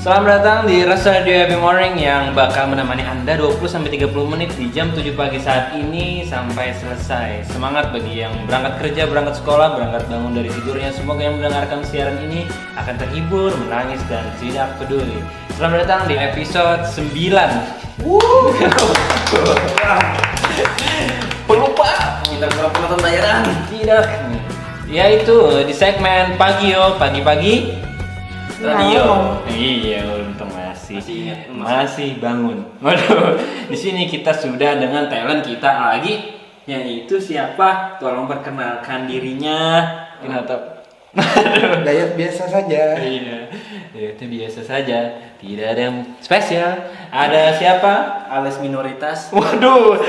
Selamat datang di Rasa Radio Happy Morning yang bakal menemani Anda 20-30 menit di jam 7 pagi saat ini sampai selesai. Semangat bagi yang berangkat kerja, berangkat sekolah, berangkat bangun dari tidurnya. Semoga yang mendengarkan siaran ini akan terhibur, menangis, dan tidak peduli. Selamat datang di episode 9. Pelupa. Kita kurang penonton bayaran. Tidak. Yaitu di segmen pagi pagi-pagi radio. Iya, untung masih bangun. Waduh, di sini kita sudah dengan talent kita lagi, yaitu siapa? Tolong perkenalkan dirinya. Kenapa? Gaya biasa saja. Iya, itu biasa saja. Tidak ada yang spesial. Ada siapa? Alias minoritas. Waduh,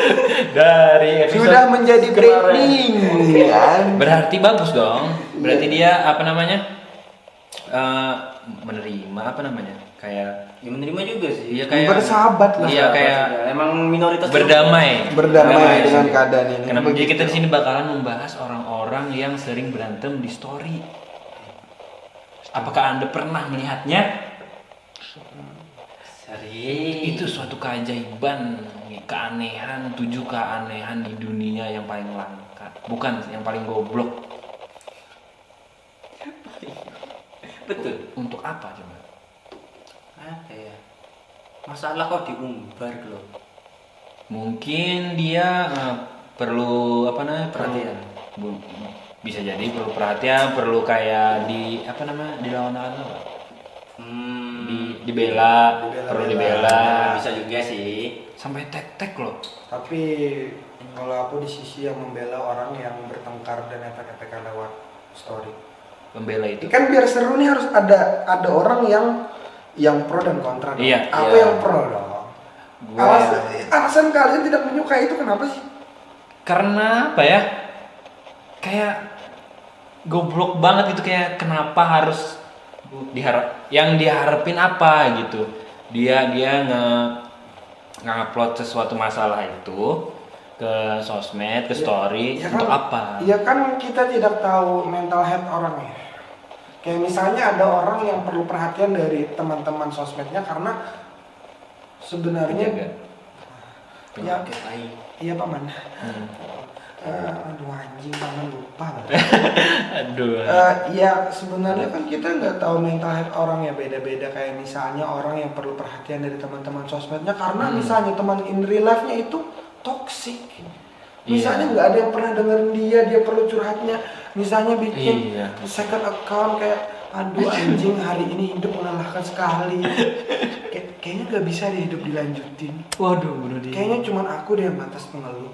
dari episode Sudah menjadi branding. Berarti bagus dong. Berarti dia apa namanya? Menerima apa namanya? Kayak Ya menerima juga sih. iya kayak bersahabat lah. Iya kayak emang minoritas berdamai dengan sih. keadaan ini. Kenapa? Jadi Begitu. kita di sini bakalan membahas orang-orang yang sering berantem di story. Apakah Anda pernah melihatnya? Sering. Itu suatu keajaiban, keanehan, 7 keanehan di dunia yang paling langka. Bukan yang paling goblok. Betul. Untuk apa coba? Apa ya? Masalah kok diumbar loh. Mungkin dia perlu apa namanya Perhatian. Bisa jadi perlu perhatian, perlu kayak di apa namanya dilawan-lawan apa? Dibela, perlu dibela. Bisa juga sih. Sampai tek-tek loh. Tapi kalau aku di sisi yang membela orang yang bertengkar dan efek-efekan lewat story. Pembela itu. Kan biar seru nih harus ada orang yang pro dan kontra. Dong. Iya, Aku iya. yang pro dong. Gua Alasan kalian tidak menyukai itu kenapa sih? karena apa ya? Kayak goblok banget gitu, kayak kenapa harus yang diharapin apa gitu. Dia nge-upload sesuatu masalah itu ke sosmed, ke story Ya untuk kan, apa? Ya kan kita tidak tahu mental health orangnya. Kayak misalnya ada orang yang perlu perhatian dari teman-teman sosmednya karena sebenarnya Penjaga. ya iya paman. Aduh anjing paman lupa. Aduh. Ya sebenarnya kan kita nggak tahu mental health orang ya, beda-beda. Kayak misalnya orang yang perlu perhatian dari teman-teman sosmednya karena misalnya teman in real life-nya itu toxic. Misalnya nggak ada yang pernah dengerin dia perlu curhatnya. Misalnya bikin second account kayak aduh anjing hari ini hidup melelahkan sekali. Kayaknya nggak bisa deh hidup dilanjutin. Waduh, bunuh diri. Kayaknya cuman aku deh yang pantas mengeluh.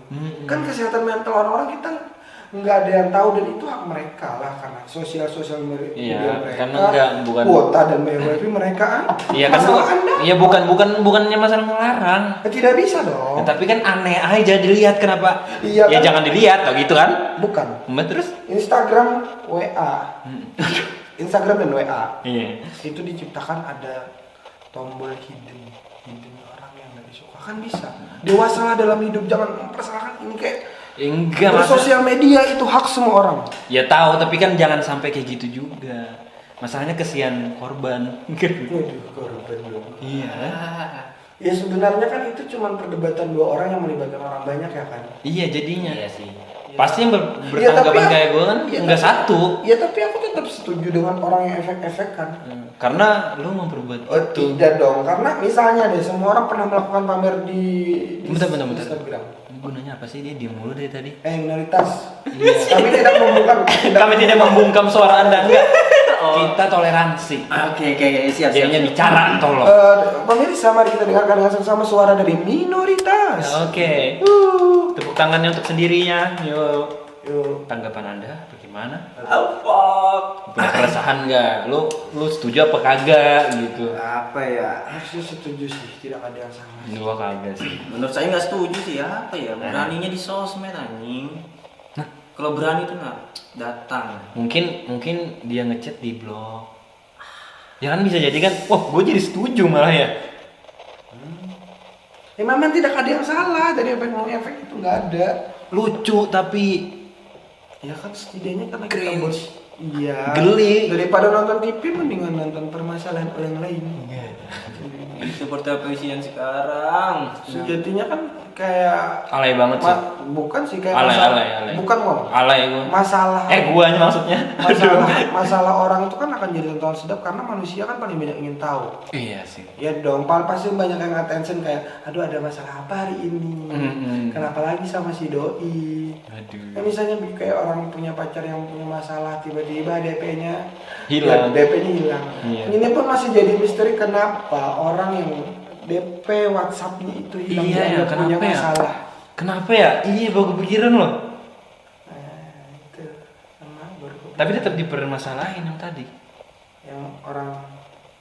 Kan kesehatan mental orang-orang kita nggak ada yang tahu dan itu hak mereka lah karena sosial media mereka. Karena bukan kuota dan bayar wifi mereka. Iya kan Masalah Anda. Iya bukannya masalah melarang. Tidak bisa dong. Tapi kan aneh aja dilihat kenapa? Iya Ya kan? jangan dilihat kalau gitu kan. Bukan. Terus? Instagram WA. Instagram dan WA. Iya. Itu diciptakan ada tombol hidden orang yang nggak disuka kan bisa. Dewasa lah dalam hidup, jangan mempersalahkan ini kayak Enggak bersosial media itu hak semua orang. Ya tahu, tapi kan jangan sampai kayak gitu juga. Masalahnya kesian korban. Waduh, korban dong. Iya. Ya sebenarnya kan itu cuma perdebatan dua orang yang melibatkan orang banyak ya kan. Iya jadinya. Iya sih. Pasti yang Iya, bertanggapan tapi kayak gue kan iya, enggak tapi- satu. Ya tapi aku tetap setuju dengan orang yang efek-efek kan. Karena lu memperbuat Oh itu. tidak dong, karena misalnya deh semua orang pernah melakukan pamer di Bentar. Instagram. Ini gunanya apa sih, dia diem mulu dari tadi? Minoritas. Iya. Kami tidak membungkam. Kami tidak membungkam suara Anda, enggak. Kita toleransi. Oke, siap. Jadinya bicara, tolong. Pemirsa, mari kita dengarkan dengan sama suara dari minoritas. Oke. Tepuk tangannya untuk sendirinya. Yuk. Yuk. Tanggapan Anda bagaimana? Apa? Punya keresahan nggak? Lu setuju apa kagak gitu? Apa ya? Harusnya setuju sih, tidak ada yang salah. Gua kagak sih. Menurut saya nggak setuju sih ya. Apa ya? Beraninya di sosmed anjing. Nah. Kalau berani tuh nggak datang. Mungkin dia ngechat di blog. Ya kan bisa jadi kan, wah gue jadi setuju malah ya. Ya memang tidak ada yang salah dari efek itu nggak ada. Lucu tapi Ya kan setidaknya karena kita Cringe. Iya. Geli. Daripada nonton TV mendingan nonton permasalahan orang lain. Seperti apa isian sekarang? Sejatinya kan kayak Alay banget sih. bukan sih kayak Alay, masalah, alay. bukan kok. Alay gua. Masalah. Guanya maksudnya. Masalah orang itu kan akan jadi tontonan sedap karena manusia kan paling banyak ingin tahu. Iya sih. Ya dong, pasti banyak yang attention kayak, aduh ada masalah apa hari ini? Kenapa lagi sama si doi? Aduh. Misalnya kayak orang punya pacar yang punya masalah, tiba-tiba DP-nya Hilang. DP-nya hilang. Iya. Ini pun masih jadi misteri kenapa orang yang DP WhatsApp-nya itu hilang Iya ya, dia punya kenapa ya? masalah. Kenapa ya? Iya, baru kepikiran loh. Itu sama baru Tapi tetap dipermasalahin yang tadi. yang orang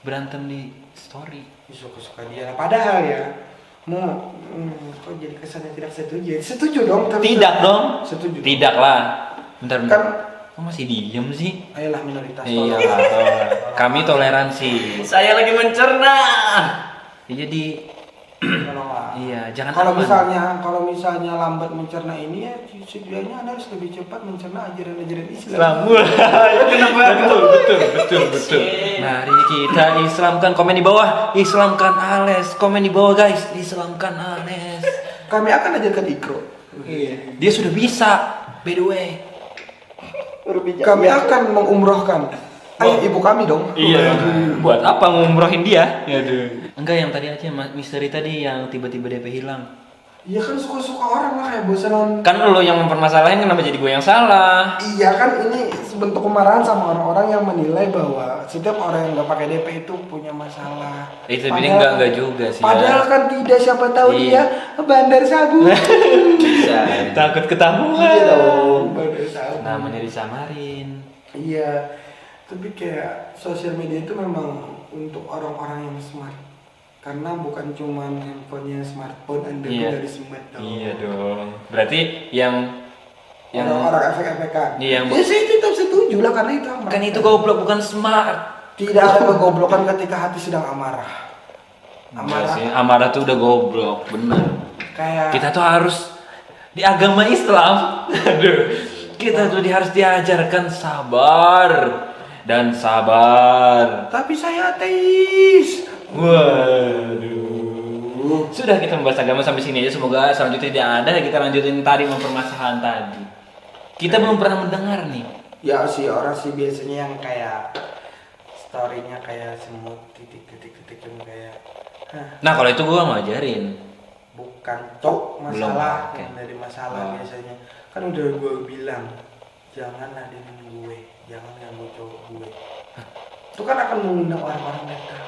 Berantem di story. suka-suka dia. Padahal ya, kok jadi kesannya tidak setuju? Setuju dong. Tapi Tidak dong. Setuju. Tidak lah. Bentar. Kan, Kok masih diem sih? ayolah minoritas. Iya lah, kami toleransi. Saya lagi mencerna. Ya, jadi Tolonglah. iya, jangan Kalau aman. misalnya lambat mencerna ini ya setidaknya Anda harus lebih cepat mencerna ajaran-ajaran Islam. Kenapa? Betul. Mari kita Islamkan. Komen di bawah. Islamkan Ales. Komen di bawah guys. Islamkan Ales. Kami akan ajarkan ikro. Iya. Dia sudah bisa. By the way. Kami akan mengumrohkan. Ayo ibu kami dong. Iya. Buat apa ngumrohin dia? Aduh. Enggak, yang tadi aja misteri tadi yang tiba-tiba DP hilang. Iya kan suka-suka orang lah kayak bosan. Kan lo yang mempermasalahin, kenapa jadi gue yang salah? Iya kan ini bentuk kemarahan sama orang-orang yang menilai bahwa setiap orang yang nggak pakai DP itu punya masalah. Itu sebenarnya enggak juga sih. Padahal kan tidak, siapa tahu Iya. dia bandar sabu. Bisa. Takut ketahuan. Iya dong, bandar sabu. Namanya disamarin. Iya, tapi kayak sosial media itu memang untuk orang-orang yang smart. Karena bukan cuma handphonenya smartphone, Anda Iya. dari smart dong. Iya dong. Berarti yang Orang-orang efek-efekan. Iya, Ya saya tetap setuju lah karena itu amarah. kan itu goblok, bukan smart. Tidak ada kegoblokan ketika hati sedang amarah. Enggak sih, amarah tuh udah goblok, bener. Kayak Kita tuh harus di agama Islam. Aduh. Kita tuh harus diajarkan sabar dan sabar. tapi saya ateis. Waduh. Sudah, kita membahas agama sampai sini aja. Semoga selanjutnya tidak ada. Kita lanjutin tadi mempermasalahan tadi. Kita belum pernah mendengar nih. Ya sih orang sih biasanya yang kayak story-nya kayak semut titik-titik yang kayak Nah, kalau itu gua ngajarin. bukan cok Belum, masalah oke. yang dari masalah Oh. biasanya kan udah gue bilang jangan ladenin gue, jangan ganggu cowok gue. Itu kan akan mengundang orang-orang datang.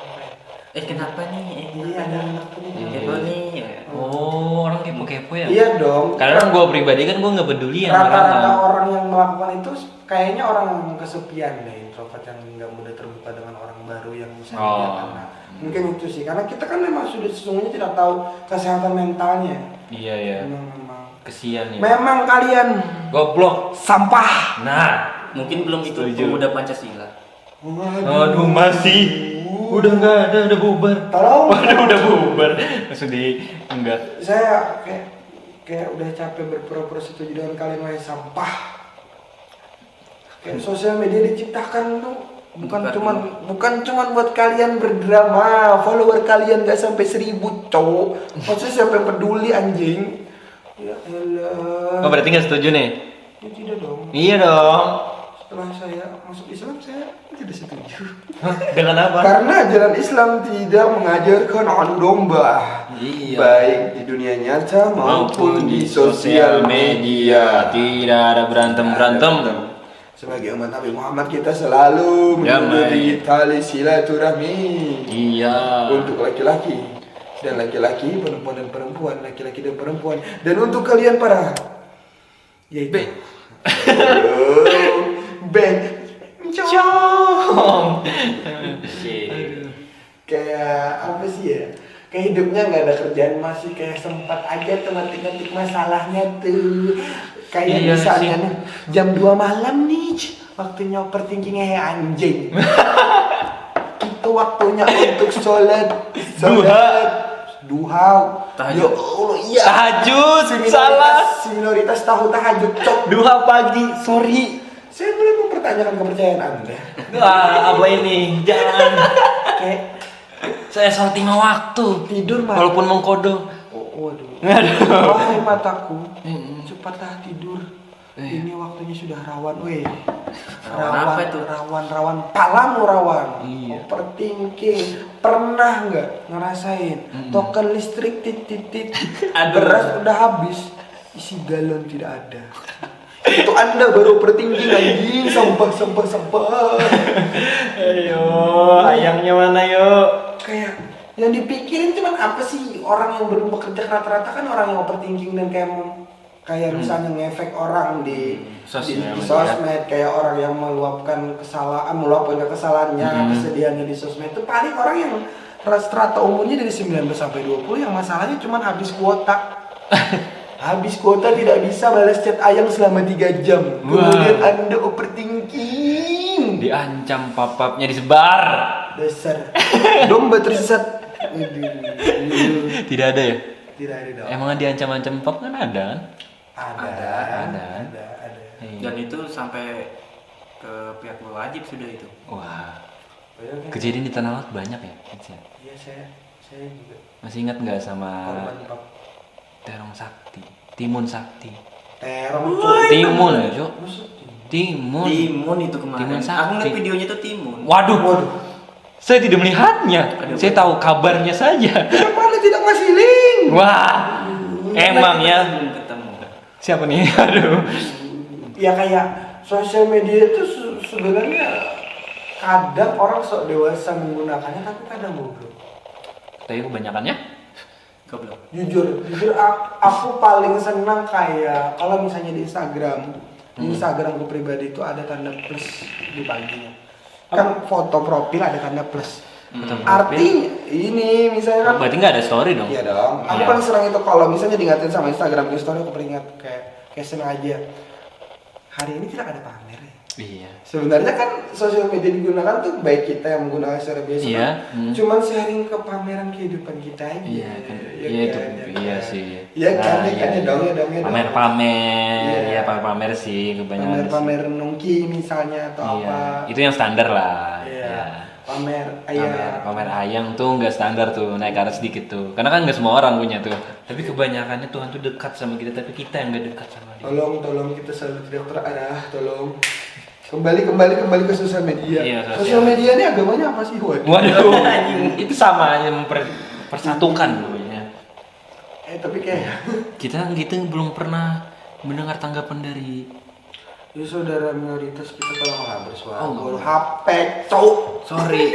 Kenapa nih? Iya ada anak ini. Kepo nih. Oh, orang kepo-kepo ya? Iya dong. Karena kan gua pribadi kan gua nggak peduli ya Rata-rata orangnya. orang yang melakukan itu kayaknya orang yang kesepian deh, introvert yang nggak mudah terbuka dengan orang baru yang misalnya Oh. dia kenal. Mungkin itu sih, karena kita kan memang sudah sesungguhnya tidak tahu kesehatan mentalnya. Iya ya. Memang. Kesian ya. Memang kalian Goblok. sampah. Nah. Mungkin belum itu Setuju. pemuda Pancasila. Aduh, masih. Udah nggak ada, udah bubar. Tolong. Waduh, udah bubar. Langsung enggak. Saya kayak udah capek berpura-pura setuju dengan kalian, wahai sampah. Kayak sosial media diciptakan tuh bukan cuman buat kalian berdrama. Follower kalian gak sampai 1000 cowok. Maksudnya siapa yang peduli anjing? Ya elah. Oh, berarti nggak setuju nih? Ya, tidak dong. Iya dong. Setelah saya masuk Islam saya tidak setuju. Hah, dengan apa? Karena ajaran Islam tidak mengajarkan adu domba. Iya. Baik di dunia nyata maupun di sosial media. Tidak ada berantem. Sebagai umat Nabi Muhammad kita selalu menjadi tali silaturahmi. Iya. Untuk laki-laki dan laki-laki, perempuan dan perempuan, laki-laki dan perempuan, dan untuk kalian para yaitu Cong. kayak apa sih ya? Kayak hidupnya nggak ada kerjaan, masih kayak sempat aja tuh ngetik-ngetik masalahnya tuh. Kayak Iya misalnya sih. nih, jam 2 malam nih, waktunya overthinkingnya ya anjing. Itu waktunya untuk sholat duha. Tahajud. Ya Allah, iya. Tahajud, salah. Si minoritas tahu tahajud cok. Duha pagi, sorry. Saya mulai mempertanyakan kepercayaan Anda. Wah, apa ini? Jangan. Kayak saya sholat 5 waktu. Tidur mata. Walaupun mengkodok. Waduh. Aduh. Wahai mataku, cepatlah tidur. Ini waktunya sudah rawan, weh. Rawan apa itu? Rawan palamu rawan. Iya. Overthinking. Pernah nggak ngerasain token listrik titit Aduh. beras udah habis, isi galon tidak ada. Itu Anda baru overthinking anjing, sampah. Ayo, ayangnya mana yuk? Kayak yang dipikirin cuman apa sih, orang yang bekerja rata-rata kan orang yang overthinking dan kayak misalnya ngefek orang di sosmed, kayak orang yang meluapkan kesalahannya, kesedihannya di sosmed. Itu paling orang yang strata umurnya dari 19 sampai 20 yang masalahnya cuman habis kuota. Habis kuota tidak bisa balas chat Ayang selama 3 jam. Kemudian Anda overthinking. Diancam papapnya disebar. Dasar domba tersesat. Tidak ada ya? Tidak ada dong. Emang diancam-ancam pap kan ada kan? Ada. Iya. Dan itu sampai ke pihak berwajib sudah itu. Wah, kejadian di Tanah Lot banyak ya? Iya, saya juga Masih ingat nggak sama korban pap. Terong Sakti, Timun Sakti, Terong Timun ya Cok? Timun. Timun itu kemarin. Timun Aku sakti. ngeliat videonya itu timun. Waduh, saya tidak melihatnya. Saya tahu kabarnya saja. Mana tidak ngasih link? Wah, emang ya. Belum ketemu. Siapa nih? Aduh. Ya kayak sosial media itu sebenarnya kadang orang sok dewasa menggunakannya tapi kadang bodoh. Tapi kebanyakannya? Goblok. Jujur aku paling senang kayak kalau misalnya di Instagramku pribadi itu ada tanda plus di paginya. Kan foto profil ada tanda plus. Artinya ini misalnya kan Berarti nggak ada story dong? iya dong. Aku Iya. paling senang itu kalau misalnya diingatin sama Instagram story, aku peringat kayak sengaja. Hari ini tidak ada pamer ya. Iya. Sebenarnya kan sosial media digunakan tuh baik kita yang menggunakan secara biasa. Iya. Cuman sharing ke pameran kehidupan kita aja. Iya kan. Ya Iya itu. kan, ya Iya kan. sih. Iya kan, Nah, ya kan, ya dong, ya dong. Pamer-pamer, Iya. ya pamer sih kebanyakan. Pamer nongki misalnya atau Iya. apa. Itu yang standar lah. Iya. Pamer ayam. Pamer ayang tuh nggak standar tuh, naik ke atas sedikit tuh. Karena kan nggak semua orang punya tuh. Tapi kebanyakannya Tuhan tuh dekat sama kita, tapi kita yang nggak dekat sama dia. Tolong kita selalu tidak terarah, tolong. Kembali ke sosial media. Iya, Sosial media ini agamanya apa sih, Waduh? Waduh, itu sama aja mempersatukan pokoknya. Tapi kayak Kita belum pernah mendengar tanggapan dari ya saudara minoritas kita tolonglah bersuara. Oh, HP, cowok. sorry.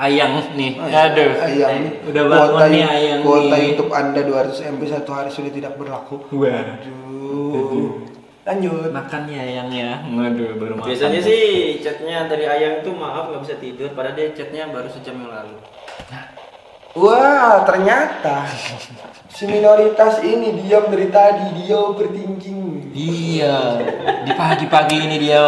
Ayang nih. Aduh. Ayang. Udah bangun nih Ayang Kuota nih. YouTube Anda 200 MB satu hari sudah tidak berlaku. Waduh. Lanjut. Makan ya Ayang ya. Waduh, baru makan. Biasanya sih chatnya dari Ayang tuh maaf nggak bisa tidur, padahal dia chatnya baru sejam yang lalu. Wah, ternyata si minoritas ini diam dari tadi, dia overthinking. Iya. Di pagi-pagi ini dia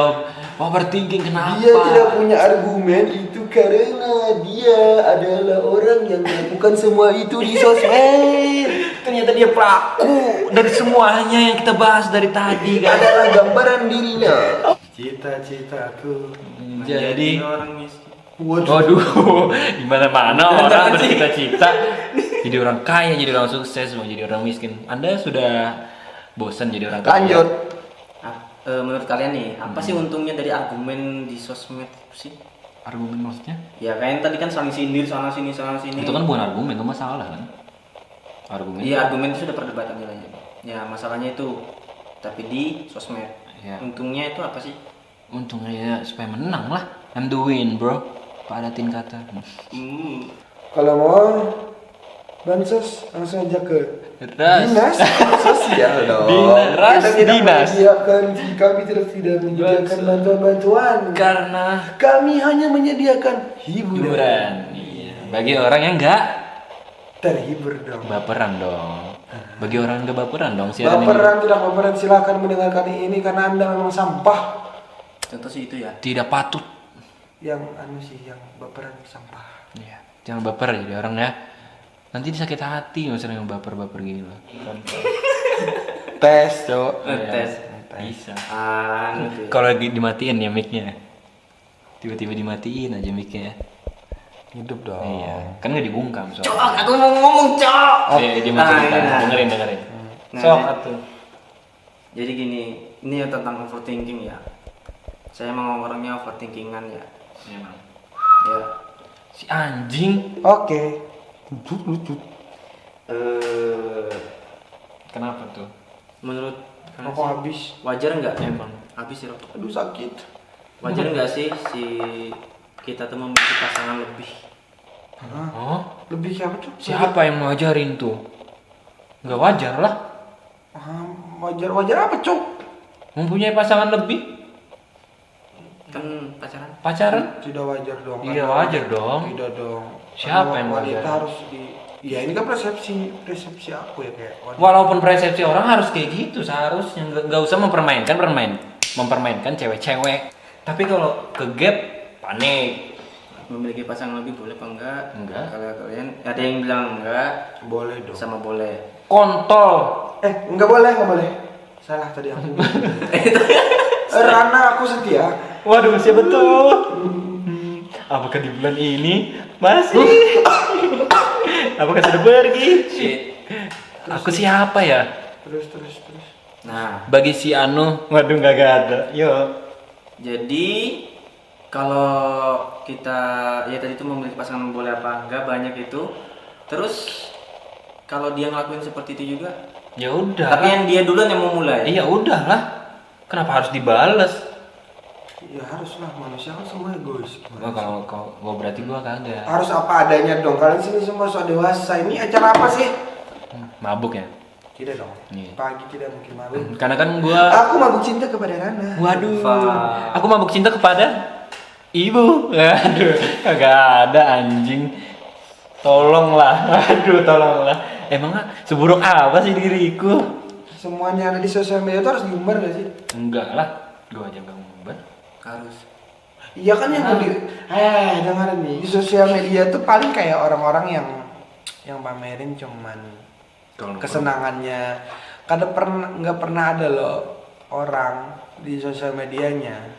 overthinking kenapa? Dia tidak punya argumen itu karena dia adalah orang yang melakukan semua itu di sosmed. Ternyata dia pelaku dari semuanya yang kita bahas dari tadi kan. Adalah gambaran dirinya. Cita-citaku. Jadi orang miskin. waduh, di mana-mana orang bercita-cita jadi orang kaya, jadi orang sukses, mau jadi orang miskin. Anda sudah bosan jadi orang kaya? Lanjut. Menurut kalian nih, apa sih untungnya dari argumen di sosmed sih? Argumen maksudnya? Ya kayak tadi kan saling sindir sana sini. Itu kan bukan argumen, itu masalah kan? Argumen. Iya, argumen itu sudah perdebatan nilainya. Ya masalahnya itu, tapi di sosmed. Iya. Untungnya itu apa sih? Untungnya ya supaya menang lah. I'm the win, bro. Padatin kata. Kalau mau bansos langsung aja ke Ras. dinas sosial dong. Dinas. Kita tidak Dinas. menyediakan, kami tidak menyediakan bantuan-bantuan. Karena Kami hanya menyediakan hiburan. hiburan. Iya. Bagi orang yang enggak Terhibur dong. baperan dong. Bagi orang yang enggak baperan dong siaran ini. Baperan tidak baperan silakan mendengarkan ini karena Anda memang sampah. Contoh sih itu ya. Tidak patut. Yang yang baperan sampah. Iya. Jangan baper jadi orang ya. Nanti sakit hati misalnya yang baper-baper gini loh. Tes, Cok. Tes. Bisa. Gitu ya. Kalau lagi dimatiin ya mic-nya. Tiba-tiba dimatiin aja mic-nya. Hidup dong. Iya, kan nggak dibungkam soalnya. Cok, aku mau ngomong, Cok. Iya, dia mau cerita. iya. Dengerin. Nah, Sok jadi- atuh. Jadi gini, ini ya tentang overthinking ya. Saya emang orangnya overthinkingan ya. Emang. Ya. Si anjing. Oke. Kenapa tuh? Menurut kalian Rokok sih, habis. wajar nggak? Emang. Habis ya rokok. Aduh sakit. Wajar nggak sih si kita tuh memiliki pasangan lebih? Hah? Oh, Lebih siapa tuh? siapa yang ngajarin tuh? Nggak wajar lah. Wajar apa cok? Mempunyai pasangan lebih. Kan pacaran? Pacaran? Tidak wajar dong. Iya, Karena- wajar dong. Tidak dong. Siapa Karena yang wanita wajar? harus di. Ya ini kan persepsi aku ya kayak. wanita. Walaupun persepsi orang harus kayak gitu seharusnya nggak usah mempermainkan cewek-cewek. Tapi kalau ke gap panik. Memiliki pasangan lebih boleh apa enggak? Enggak. Kalau kalian ada yang bilang enggak, Boleh dong. sama boleh. Kontol. Enggak boleh. Salah tadi aku. Rana aku setia. Waduh, siapa tuh? Apakah di bulan ini masih? Apakah sudah pergi? Shit. Aku siapa ya? Terus. Nah, Bagi si Anu, waduh nggak ada. Yo. jadi kalau kita ya tadi itu memiliki pasangan boleh apa enggak banyak itu. Terus kalau dia ngelakuin seperti itu juga, Ya udah. tapi yang dia duluan yang memulai. Iya udahlah. Kenapa harus dibales? Ya haruslah manusia kan semua egois. Wah, kalau gua berarti gua kagak. Harus apa adanya dong. Kalian sini semua so dewasa. Ini acara apa sih? Mabuk ya? Tidak dong. Iya. Pagi tidak mungkin malu. Karena kan gua Aku mabuk cinta kepada Rana. waduh. Wah. Aku mabuk cinta kepada ibu. Aduh, kagak ada anjing. Tolonglah. Aduh, tolonglah. Emang seburuk apa sih diriku? Semuanya ada di sosial media itu harus diumbar gak sih? Enggak lah. Gua aja enggak ngumbar. Harus. Iya kan yang di dengerin nih di sosial media tuh paling kayak orang-orang yang pamerin cuman kesenangannya. Kadang nggak pernah ada loh orang di sosial medianya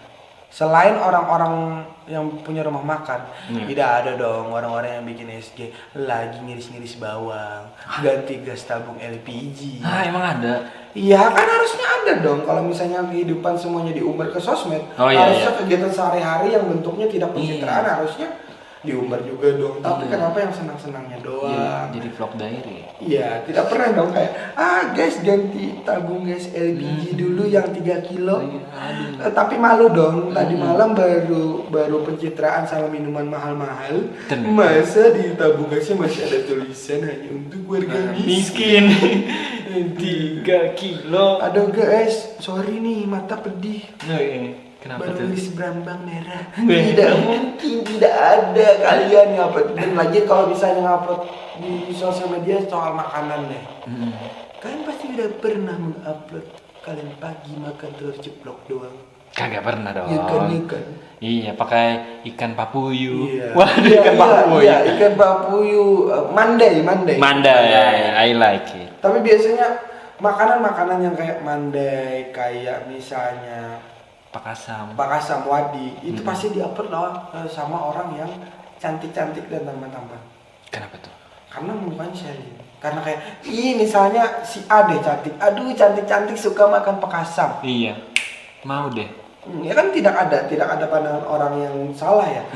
selain orang-orang yang punya rumah makan. Tidak ada dong orang-orang yang bikin SG lagi ngiris-ngiris bawang, ganti gas tabung LPG. Ah, emang ada. Iya kan harusnya ada dong kalau misalnya kehidupan semuanya diumbar ke sosmed. Oh, iya, Harusnya iya. kegiatan sehari-hari yang bentuknya tidak pencitraan Iya. harusnya diumbar juga dong. Tapi Iya. kenapa yang senang-senangnya doang? Jadi vlog diary. Iya, tidak pernah dong kayak guys ganti tabung gas LPG dulu yang 3 kilo. Tapi malu dong. Tadi malam baru pencitraan sama minuman mahal-mahal. Ternyata. Masa di tabung gasnya masih ada tulisan hanya untuk warga miskin. 3 kilo. Aduh guys, sorry nih mata pedih. Kenapa Baru tuh? isi berambang merah. Weh. Tidak mungkin tidak ada kalian ngupload. Dan lagi kalau misalnya ngupload di sosial media soal makanan deh. Kalian pasti udah pernah mengupload kalian pagi makan telur ceplok doang. Kagak pernah dong. Iya kan, iya kan. Iya, pakai ikan papuyu. Iya. Waduh, Iya, ikan iya, papuyu. iya, ikan papuyu. Mandai. Manda ya, I like it. Tapi biasanya makanan-makanan yang kayak mandai, kayak misalnya Pakasam. Pakasam Wadi itu pasti diupload loh sama orang yang cantik-cantik dan tampan-tampan. Kenapa tuh? Karena mukanya sharing. Karena kayak, misalnya si A deh cantik, aduh cantik-cantik suka makan pakasam. Iya. Mau deh. Ya kan tidak ada pandangan orang yang salah ya.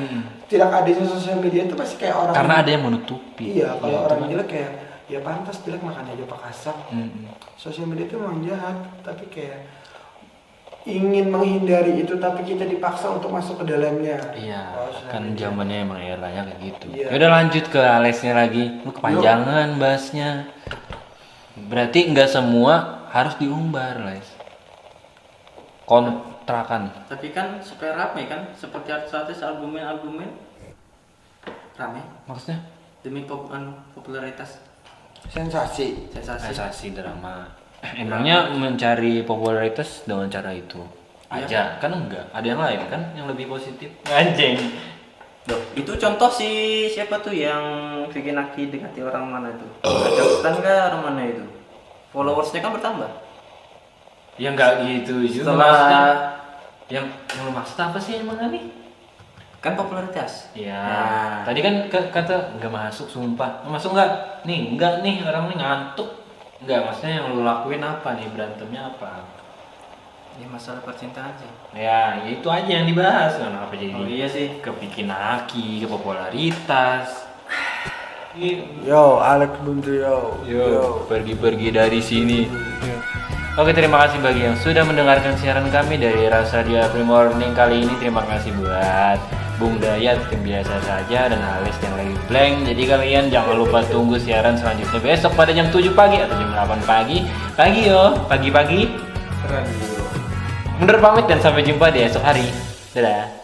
Tidak adanya sosial media itu pasti kayak orang. Karena ada yang menutupi. Iya, kalau Ya, orang cuman- jelek kayak ya pantas jelek makan aja pakasam. Sosial media itu memang jahat, tapi kayak ingin menghindari itu tapi kita dipaksa untuk masuk ke dalamnya. Iya, Oh, sosial kan media. zamannya emang eranya kayak gitu. Iya. Ya udah lanjut ke Alesnya lagi. Lu kepanjangan bahasnya. Berarti nggak semua harus diumbar, Les. Kontrakan. Tapi kan supaya rame kan, seperti artis-artis argumen-argumen rame Maksudnya? demi popularitas, Sensasi. sensasi. Sensasi drama. Emangnya mencari popularitas dengan cara itu Iya. aja? Kan enggak. Ada yang lain kan yang lebih positif. Anjing. Loh, itu contoh si siapa tuh yang bikin Aki dekati orang mana itu? Ada Ustaz nggak orang mana itu? Followersnya kan bertambah. Ya nggak gitu juga Setelah maksudnya. Yang lu maksud apa sih emang nih? kan popularitas. Ya, Nah. tadi kan kata nggak masuk, sumpah. Masuk nggak? Nih, nggak nih, orang nih ngantuk. Nggak, maksudnya yang lu lakuin apa nih, berantemnya apa? Ya masalah percintaan sih. Ya itu aja yang dibahas. Kenapa jadi Oh iya sih. kebikin aki, ke popularitas. Yo, Alex Buntu yo. Yo, pergi-pergi dari sini. Oke, terima kasih bagi yang sudah mendengarkan siaran kami dari Rasa di April Morning kali ini. Terima kasih buat Bung Dayat yang biasa saja dan Alis yang lagi blank. Jadi kalian jangan lupa tunggu siaran selanjutnya besok pada jam 7 pagi atau jam 8 pagi. Pagi yo, pagi-pagi. Radio. Mundur pamit dan sampai jumpa di esok hari. Dadah.